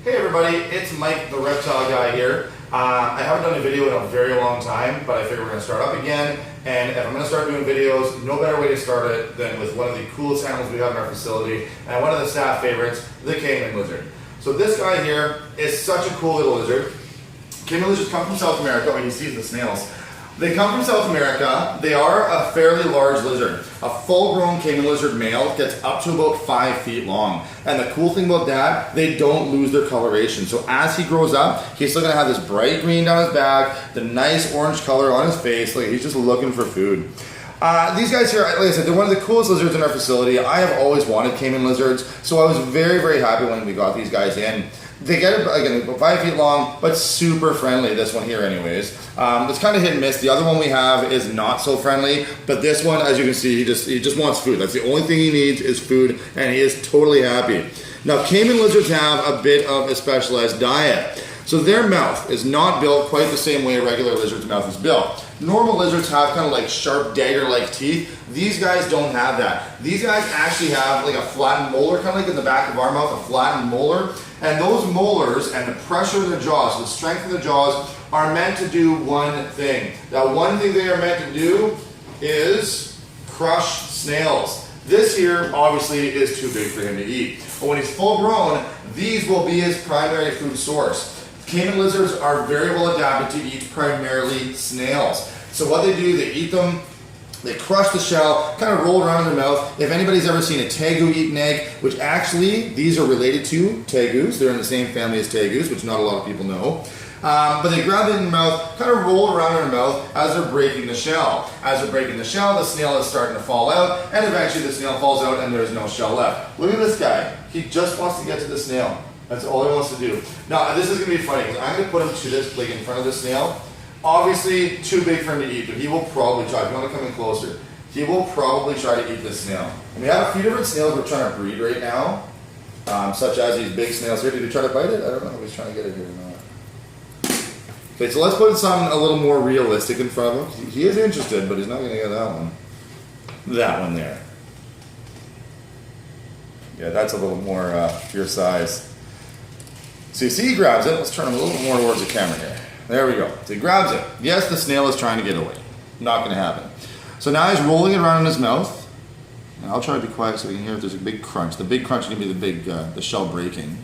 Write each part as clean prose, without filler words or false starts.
Hey everybody, it's Mike the Reptile guy here. I haven't done a video in a very long time, but I figure we're going to start up again. And if I'm going to start doing videos, no better way to start it than with one of the coolest animals we have in our facility, and one of the staff favorites, the Caiman lizard. So this guy here is such a cool little lizard. Caiman lizards come from South America. Oh, you see the snails. They come from South America. They are a fairly large lizard. A full-grown Caiman lizard male gets up to about 5 feet long. And the cool thing about that, they don't lose their coloration. So as he grows up, he's still gonna have this bright green down his back, the nice orange color on his face, like he's just looking for food. These guys here, like I said, they're one of the coolest lizards in our facility. I have always wanted Caiman lizards, so I was very, very happy when we got these guys in. They get, again, about 5 feet long, but super friendly, this one here anyways. It's kind of hit and miss. The other one we have is not so friendly, but this one, as you can see, he just wants food. That's the only thing he needs is food, and he is totally happy. Now, Caiman lizards have a bit of a specialized diet. So their mouth is not built quite the same way a regular lizard's mouth is built. Normal lizards have kind of like sharp dagger-like teeth. These guys don't have that. These guys actually have like a flattened molar, kind of like in the back of our mouth, a flattened molar. And those molars and the pressure of the jaws, the strength of the jaws, are meant to do one thing. That one thing they are meant to do is crush snails. This here, obviously, is too big for him to eat. But when he's full grown, these will be his primary food source. Caiman lizards are very well adapted to eat primarily snails. So what they do, they eat them, they crush the shell, kind of roll around in their mouth. If anybody's ever seen a tegu eat an egg, which actually, these are related to tegus. They're in the same family as tegus, which not a lot of people know. But they grab it in their mouth, kind of roll around in their mouth as they're breaking the shell. As they're breaking the shell, the snail is starting to fall out, and eventually the snail falls out and there's no shell left. Look at this guy. He just wants to get to the snail. That's all he wants to do. Now, this is going to be funny, because I'm going to put him to this, like in front of the snail. Obviously, too big for him to eat, but he will probably try. If you want to come in closer, he will probably try to eat this snail. And we have a few different snails we're trying to breed right now, such as these big snails here. Did he try to bite it? I don't know if he's trying to get it here or not. Okay, so let's put something a little more realistic in front of him. He is interested, but he's not going to get that one. That one there. Yeah, that's a little more your size. So you see he grabs it. Let's turn him a little more towards the camera here. There we go. So he grabs it. Yes, the snail is trying to get away. Not going to happen. So now he's rolling it around in his mouth. And I'll try to be quiet so we can hear if there's a big crunch. The big crunch is going to be the shell breaking.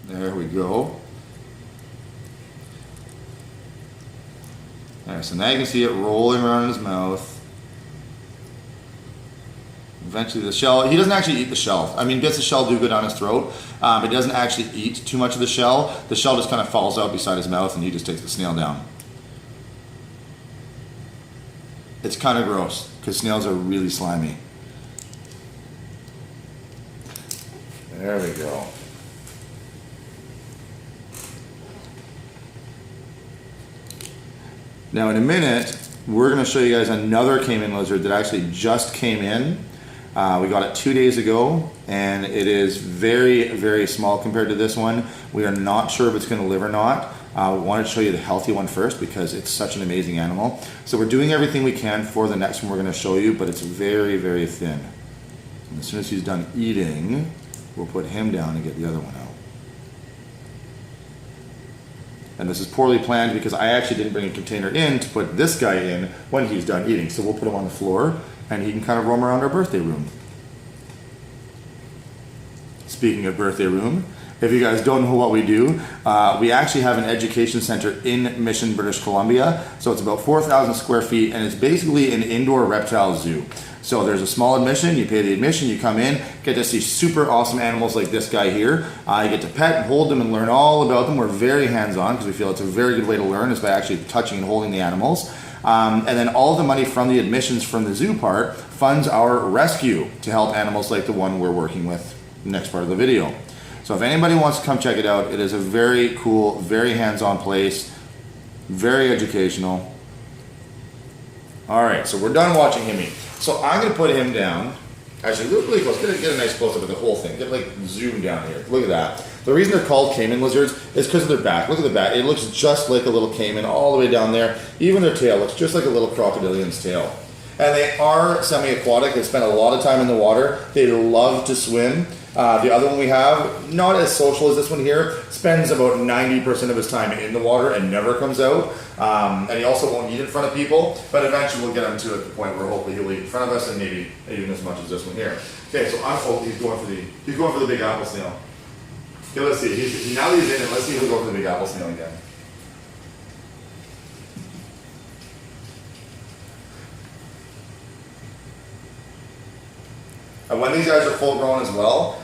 There we go. There, so now you can see it rolling around in his mouth. Eventually the shell, he doesn't actually eat the shell. I mean, gets the shell do go down his throat, but he doesn't actually eat too much of the shell. The shell just kind of falls out beside his mouth and he just takes the snail down. It's kind of gross, because snails are really slimy. There we go. Now in a minute, we're going to show you guys another Caiman lizard that actually just came in. We got it 2 days ago, and it is very, very small compared to this one. We are not sure if it's going to live or not. We wanted to show you the healthy one first because it's such an amazing animal. So we're doing everything we can for the next one we're going to show you, but it's very, very thin. And as soon as he's done eating, we'll put him down and get the other one out. And this is poorly planned because I actually didn't bring a container in to put this guy in when he's done eating. So we'll put him on the floor and he can kind of roam around our birthday room. Speaking of birthday room, if you guys don't know what we do, we actually have an education center in Mission, British Columbia. So it's about 4,000 square feet and it's basically an indoor reptile zoo. So there's a small admission, you pay the admission, you come in, get to see super awesome animals like this guy here. You get to pet and hold them and learn all about them. We're very hands-on because we feel it's a very good way to learn is by actually touching and holding the animals. And then all the money from the admissions from the zoo part funds our rescue to help animals like the one we're working with in the next part of the video. So if anybody wants to come check it out, it is a very cool, very hands-on place, very educational. All right, so we're done watching him eat. So I'm going to put him down. Actually, look really close. Get a nice close-up of the whole thing. Get like zoom down here. Look at that. The reason they're called Caiman lizards is because of their back. Look at the back. It looks just like a little caiman all the way down there. Even their tail looks just like a little crocodilian's tail. And they are semi-aquatic. They spend a lot of time in the water. They love to swim. The other one we have, not as social as this one here, spends about 90% of his time in the water and never comes out. And he also won't eat in front of people, but eventually we'll get him to the point where hopefully he'll eat in front of us, and maybe even as much as this one here. Okay, so he's going for the big apple snail. Okay, let's see. Now that he's in it, let's see if he'll go for the big apple snail again. And when these guys are full grown as well,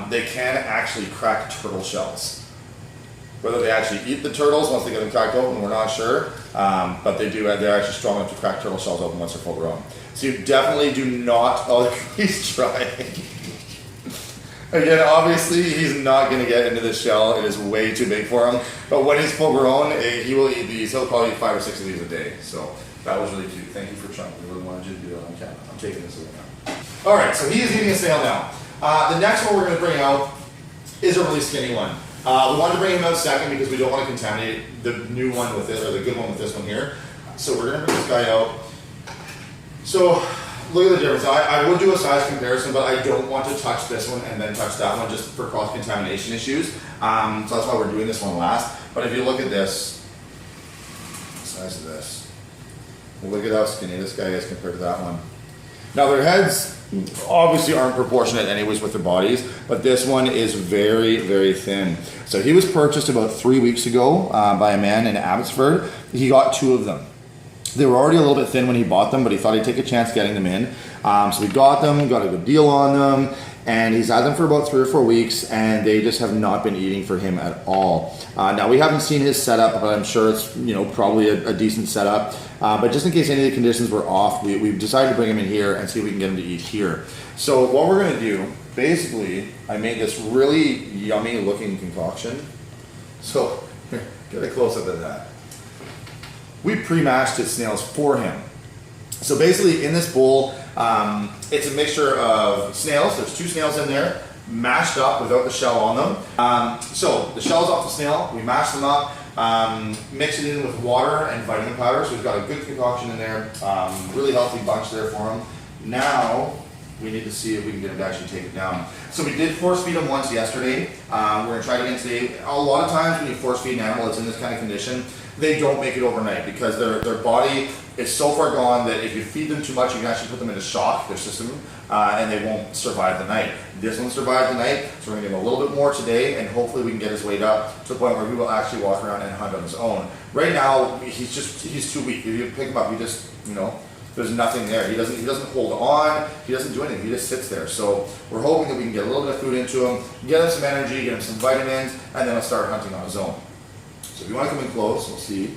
they can actually crack turtle shells. Whether they actually eat the turtles once they get them cracked open, we're not sure. But they do. They're actually strong enough to crack turtle shells open once they're full grown. So you definitely do not. Oh, he's trying. Again, obviously, he's not going to get into this shell. It is way too big for him. But when he's full grown, he will eat these. He'll probably eat 5 or 6 of these a day. So that was really cute. Thank you for trying. I really wanted you to do it on camera. I'm taking this away now. All right, so he is eating a snail now. The next one we're going to bring out is a really skinny one. We wanted to bring him out second because we don't want to contaminate the new one with it, or the good one with this one here. So we're going to bring this guy out. So look at the difference. I would do a size comparison, but I don't want to touch this one and then touch that one just for cross-contamination issues. So that's why we're doing this one last. But if you look at this, the size of this, look at how skinny this guy is compared to that one. Now their heads obviously aren't proportionate anyways with their bodies, but this one is very, very thin. So he was purchased about 3 weeks ago by a man in Abbotsford. He got 2 of them. They were already a little bit thin when he bought them, but he thought he'd take a chance getting them in. So we got them, got a good deal on them, and he's had them for about 3 or 4 weeks, and they just have not been eating for him at all. Now we haven't seen his setup, but I'm sure it's probably a decent setup. But just in case any of the conditions were off, we've decided to bring him in here and see if we can get him to eat here. So what we're gonna do, basically, I made this really yummy looking concoction. So here, get a close up of that. We pre-mashed his snails for him. So basically in this bowl, it's a mixture of snails. There's 2 snails in there, mashed up without the shell on them. So the shell's off the snail, we mash them up, mix it in with water and vitamin powder. So we've got a good concoction in there, really healthy bunch there for him. Now we need to see if we can get him to actually take it down. So we did force feed him once yesterday. We're gonna try it again today. A lot of times when you force feed an animal that's in this kind of condition, they don't make it overnight because their body is so far gone that if you feed them too much, you can actually put them into shock, their system, and they won't survive the night. This one survived the night, so we're gonna give him a little bit more today, and hopefully we can get his weight up to the point where he will actually walk around and hunt on his own. Right now, he's too weak. If you pick him up, he just, there's nothing there. He doesn't hold on, he doesn't do anything, he just sits there. So we're hoping that we can get a little bit of food into him, get him some energy, get him some vitamins, and then he'll start hunting on his own. So if you want to come in close, we'll see.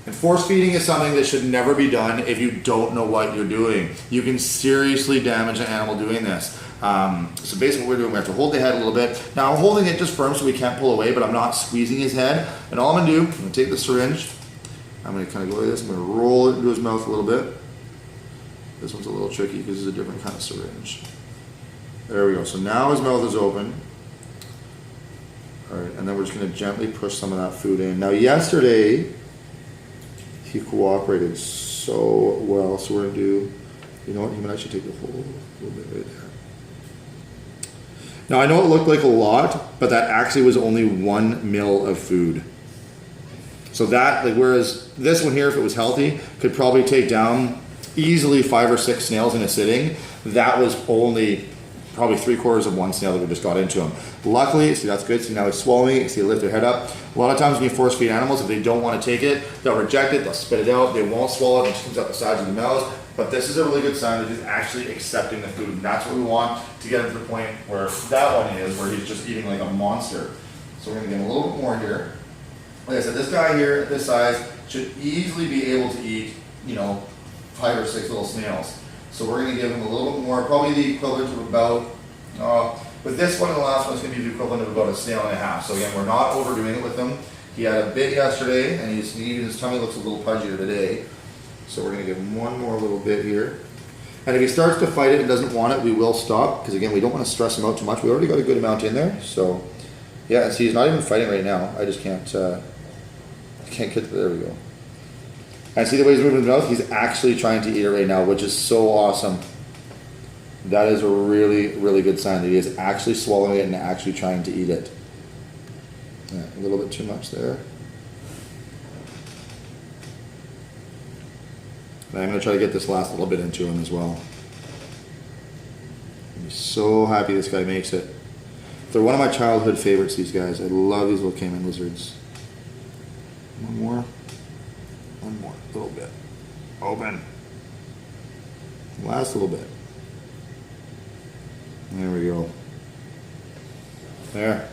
And force feeding is something that should never be done if you don't know what you're doing. You can seriously damage an animal doing this. So basically what we're doing, we have to hold the head a little bit. Now I'm holding it just firm so we can't pull away, but I'm not squeezing his head. And all I'm gonna do, I'm gonna take the syringe, I'm gonna kind of go like this, I'm gonna roll it into his mouth a little bit. This one's a little tricky because it's a different kind of syringe. There we go, so now his mouth is open. All right, and then we're just gonna gently push some of that food in. Now yesterday, he cooperated so well, so we're gonna do, he might actually take the whole little bit right there. Now I know it looked like a lot, but that actually was only 1 ml of food. So that, whereas this one here, if it was healthy, could probably take down easily 5 or 6 snails in a sitting. That was only probably 3/4 of 1 snail that we just got into him. Luckily, see that's good, so now he's swallowing, see he lift their head up. A lot of times when you force feed animals, if they don't want to take it, they'll reject it, they'll spit it out, they won't swallow it, it just comes out the sides of the mouth. But this is a really good sign that he's actually accepting the food, and that's what we want to get him to the point where that one is, where he's just eating like a monster. So we're gonna give him a little bit more here. Like I said, this guy here at this size should easily be able to eat, 5 or 6 little snails. So we're going to give him a little bit more, probably the equivalent of about, with this one and the last one, it's going to be the equivalent of about 1.5 snails. So again, we're not overdoing it with him. He had a bit yesterday, and even his tummy looks a little pudgier today. So we're going to give him one more little bit here. And if he starts to fight it and doesn't want it, we will stop, because again, we don't want to stress him out too much. We already got a good amount in there. So yeah, and see, he's not even fighting right now. I just can't get to, there we go. And see the way he's moving his mouth? He's actually trying to eat it right now, which is so awesome. That is a really, really good sign that he is actually swallowing it and actually trying to eat it. Yeah, a little bit too much there. And I'm going to try to get this last little bit into him as well. I'm so happy this guy makes it. They're one of my childhood favorites, these guys. I love these little Caiman lizards. One more. One more. A little bit. Open. Last little bit. There we go. There.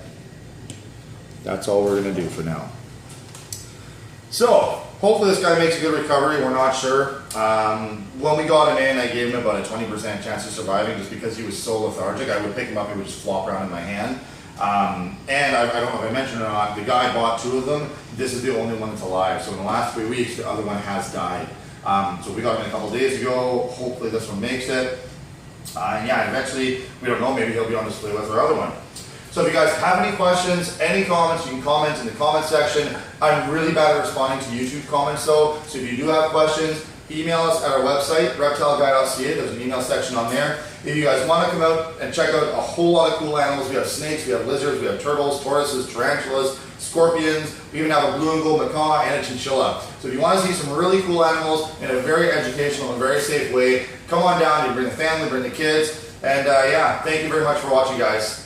That's all we're going to do for now. So, hopefully this guy makes a good recovery. We're not sure. When we got him in, I gave him about a 20% chance of surviving just because he was so lethargic. I would pick him up, he would just flop around in my hand. And I don't know if I mentioned it or not, the guy bought 2 of them. This is the only one that's alive. So in the last 3 weeks, the other one has died. So we got him in a couple days ago. Hopefully this one makes it. And yeah, eventually, we don't know, maybe he'll be on display with our other one. So if you guys have any questions, any comments, you can comment in the comment section. I'm really bad at responding to YouTube comments though, so if you do have questions, email us at our website, reptileguy.ca. There's an email section on there. If you guys want to come out and check out a whole lot of cool animals, we have snakes, we have lizards, we have turtles, tortoises, tarantulas, scorpions, we even have a blue and gold macaw and a chinchilla. So if you want to see some really cool animals in a very educational and very safe way, come on down, you bring the family, bring the kids, and yeah, thank you very much for watching, guys.